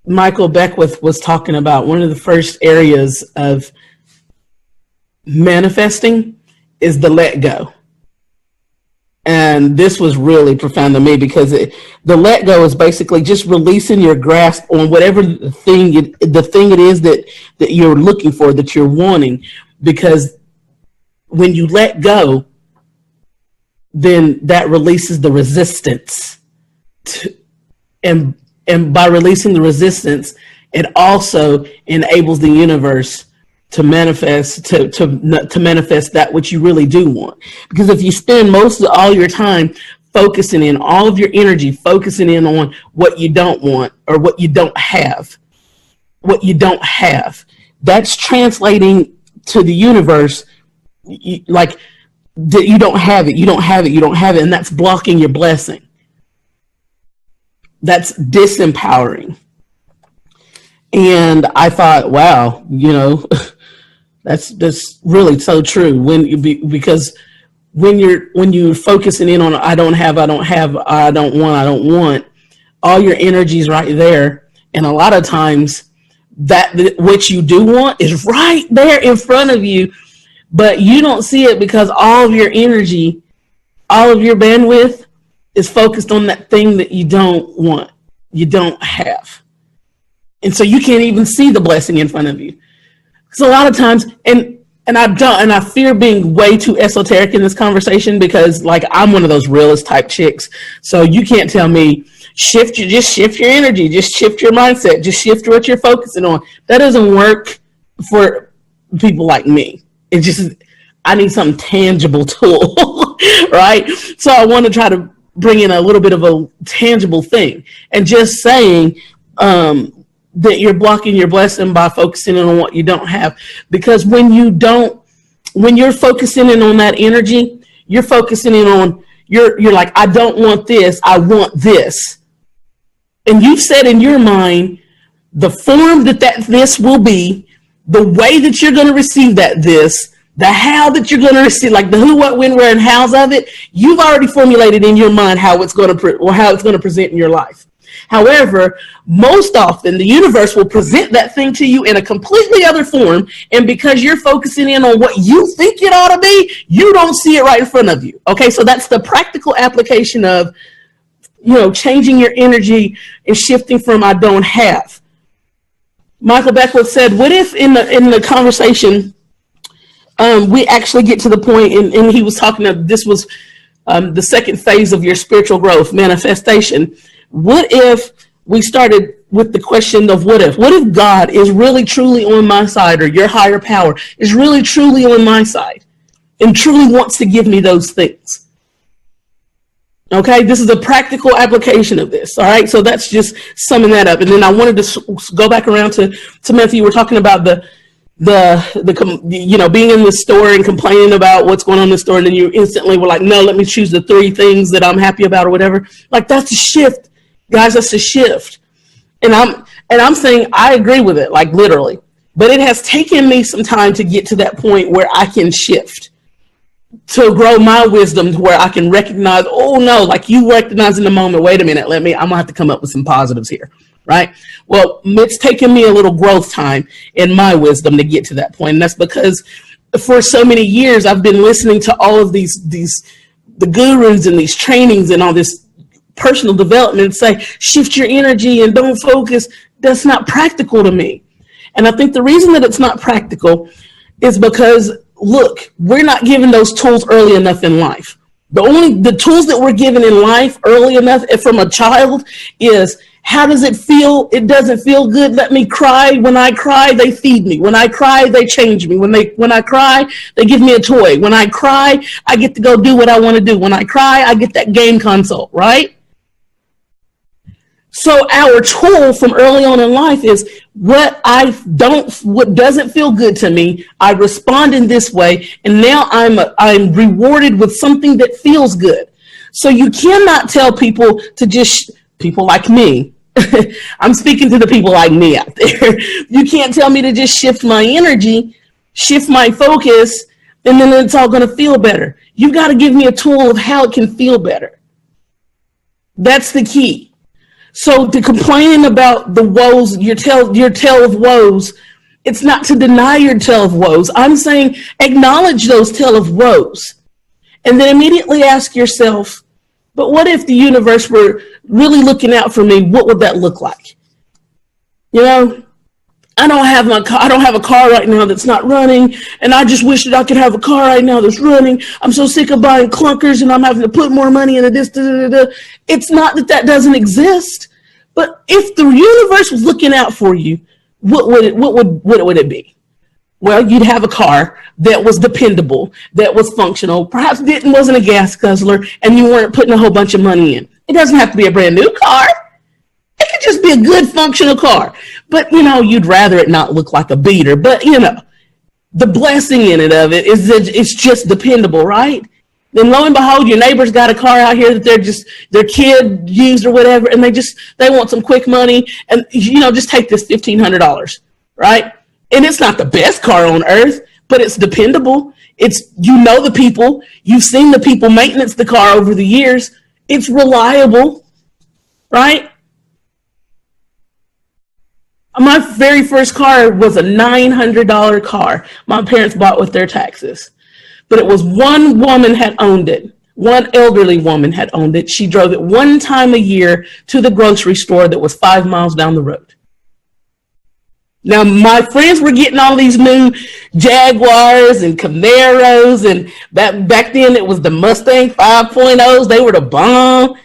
Michael Beckwith was talking about one of the first areas of manifesting is the let go. And this was really profound to me because the let go is basically just releasing your grasp on whatever the thing it is that you're looking for, that you're wanting. Because when you let go, then that releases the resistance. And by releasing the resistance, it also enables the universe to manifest to manifest that which you really do want. Because if you spend all your time focusing in all of your energy, focusing in on what you don't want or what you don't have, that's translating to the universe like that you don't have it, and that's blocking your blessing. That's disempowering. And I thought, wow, that's really so true. Because when you're focusing in on I don't want, all your energy's right there. And a lot of times that what you do want is right there in front of you, but you don't see it because all of your energy, all of your bandwidth is focused on that thing that you don't want, you don't have. And so you can't even see the blessing in front of you. So a lot of times, and I fear being way too esoteric in this conversation because like I'm one of those realist type chicks. So you can't tell me just shift your energy, just shift your mindset, just shift what you're focusing on. That doesn't work for people like me. It's just, I need some tangible tool, right? So I want to try to bring in a little bit of a tangible thing, and just saying, that you're blocking your blessing by focusing on what you don't have. Because when you're focusing in on that energy, you're focusing in on, you're like, I don't want this, I want this. And you've said in your mind, the form that this will be, the way that you're going to receive this, the how that you're going to receive, like the who, what, when, where, and hows of it, you've already formulated in your mind how it's going to present in your life. However, most often the universe will present that thing to you in a completely other form, and because you're focusing in on what you think it ought to be, you don't see it right in front of you. Okay, so that's the practical application of, changing your energy and shifting from I don't have. Michael Beckwith said, what if in the conversation we actually get to the point, and he was talking about, this was the second phase of your spiritual growth, manifestation. What if we started with the question of what if? What if God is really truly on my side, or your higher power is really truly on my side and truly wants to give me those things? Okay, this is a practical application of this. All right, so that's just summing that up. And then I wanted to go back around to Matthew. You were talking about the being in the store and complaining about what's going on in the store, and then you instantly were like, no, let me choose the 3 things that I'm happy about or whatever. Like, that's a shift. Guys, that's a shift. And I'm saying I agree with it, like literally. But it has taken me some time to get to that point where I can shift, to grow my wisdom to where I can recognize, oh no, like you recognize in the moment, wait a minute, I'm gonna have to come up with some positives here, right? Well, it's taken me a little growth time in my wisdom to get to that point. And that's because for so many years I've been listening to all of the gurus and these trainings and all this personal development say, shift your energy and don't focus. That's not practical to me. And I think the reason that it's not practical is because, look, we're not given those tools early enough in life. The tools that we're given in life early enough from a child is, how does it feel? It doesn't feel good. Let me cry. When I cry, they feed me. When I cry, they change me. When I cry, they give me a toy. When I cry, I get to go do what I want to do. When I cry, I get that game console, right? So our tool from early on in life is what doesn't feel good to me. I respond in this way, and now I'm rewarded with something that feels good. So you cannot tell people people like me. I'm speaking to the people like me out there. You can't tell me to just shift my energy, shift my focus, and then it's all going to feel better. You've got to give me a tool of how it can feel better. That's the key. So to complaining about the woes, your tale of woes, it's not to deny your tale of woes. I'm saying acknowledge those tale of woes. And then immediately ask yourself, but what if the universe were really looking out for me? What would that look like? You know, I don't have a car right now that's not running, and I just wish that I could have a car right now that's running. I'm so sick of buying clunkers, and I'm having to put more money into this. It's not that doesn't exist, but if the universe was looking out for you, what would it be? Well, you'd have a car that was dependable, that was functional, perhaps wasn't a gas guzzler, and you weren't putting a whole bunch of money in. It doesn't have to be a brand new car. It could just be a good functional car. But, you'd rather it not look like a beater. But, the blessing in it of it is that it's just dependable, right? Then lo and behold, your neighbor's got a car out here that their kid used or whatever, and they want some quick money, and, just take this $1,500, right? And it's not the best car on earth, but it's dependable. It's, the people, you've seen the people maintenance the car over the years. It's reliable, right? My very first car was a $900 car my parents bought with their taxes. But it was one woman had owned it. One elderly woman had owned it. She drove it one time a year to the grocery store that was 5 miles down the road. Now, my friends were getting all these new Jaguars and Camaros, and back then it was the Mustang 5.0s. They were the bomb,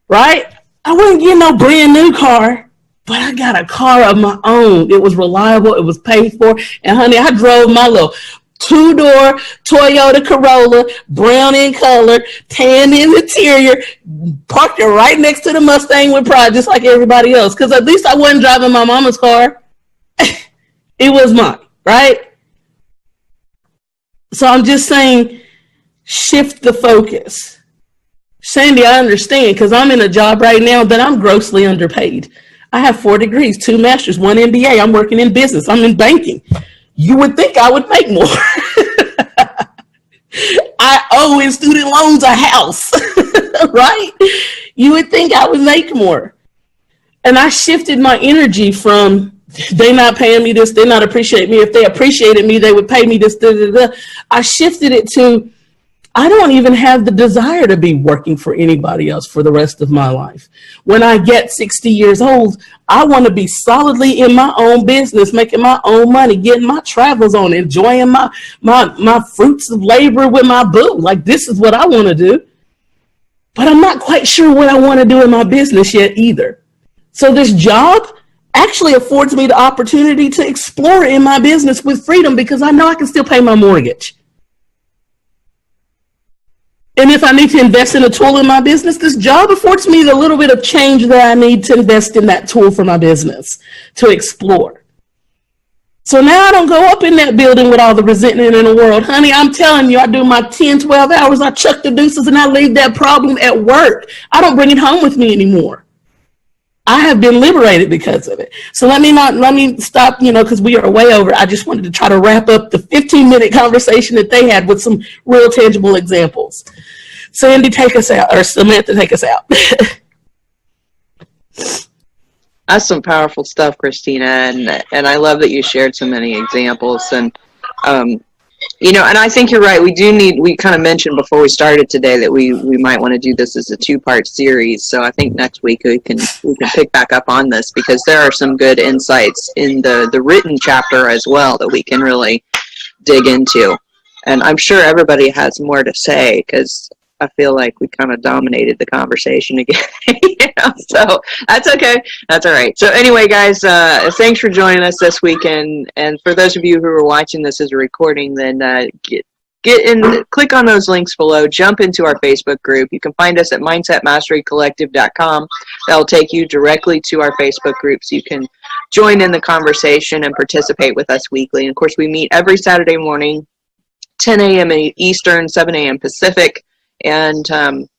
right? I wasn't getting no brand new car, but I got a car of my own. It was reliable. It was paid for. And, honey, I drove my little two-door Toyota Corolla, brown in color, tan in interior, parked it right next to the Mustang with pride, just like everybody else, because at least I wasn't driving my mama's car. It was mine, right? So I'm just saying, shift the focus. Sandy, I understand, because I'm in a job right now that I'm grossly underpaid. I have 4 degrees, 2 masters, 1 MBA. I'm working in business. I'm in banking. You would think I would make more. I owe in student loans a house, right? You would think I would make more. And I shifted my energy from, they're not paying me this, they're not appreciating me. If they appreciated me, they would pay me this. I shifted it to, I don't even have the desire to be working for anybody else for the rest of my life. When I get 60 years old, I want to be solidly in my own business, making my own money, getting my travels on, enjoying my fruits of labor with my boo. Like, this is what I want to do. But I'm not quite sure what I want to do in my business yet either. So this job actually affords me the opportunity to explore in my business with freedom, because I know I can still pay my mortgage. And if I need to invest in a tool in my business, this job affords me the little bit of change that I need to invest in that tool for my business, to explore. So now I don't go up in that building with all the resentment in the world. Honey, I'm telling you, I do my 10, 12 hours, I chuck the deuces, and I leave that problem at work. I don't bring it home with me anymore. I have been liberated because of it. So let me stop, because we are way over. I just wanted to try to wrap up the 15-minute conversation that they had with some real tangible examples. Sandy, take us out, or Samantha, take us out. That's some powerful stuff, Christina, and I love that you shared so many examples. And and I think you're right. We kind of mentioned before we started today that we might want to do this as a 2-part series. So I think next week we can pick back up on this, because there are some good insights in the written chapter as well that we can really dig into. And I'm sure everybody has more to say, because I feel like we kind of dominated the conversation again. So that's okay. That's all right. So anyway, guys, thanks for joining us this weekend. And for those of you who are watching this as a recording, then click on those links below, jump into our Facebook group. You can find us at mindsetmasterycollective.com. That'll take you directly to our Facebook group so you can join in the conversation and participate with us weekly. And of course, we meet every Saturday morning, 10 a.m. Eastern, 7 a.m. Pacific, and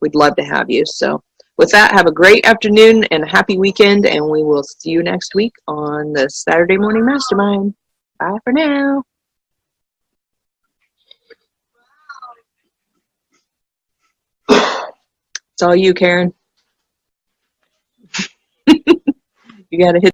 we'd love to have you. So with that, have a great afternoon and a happy weekend, and we will see you next week on the Saturday Morning Mastermind. Bye for now. It's all you, Karen. You got to hit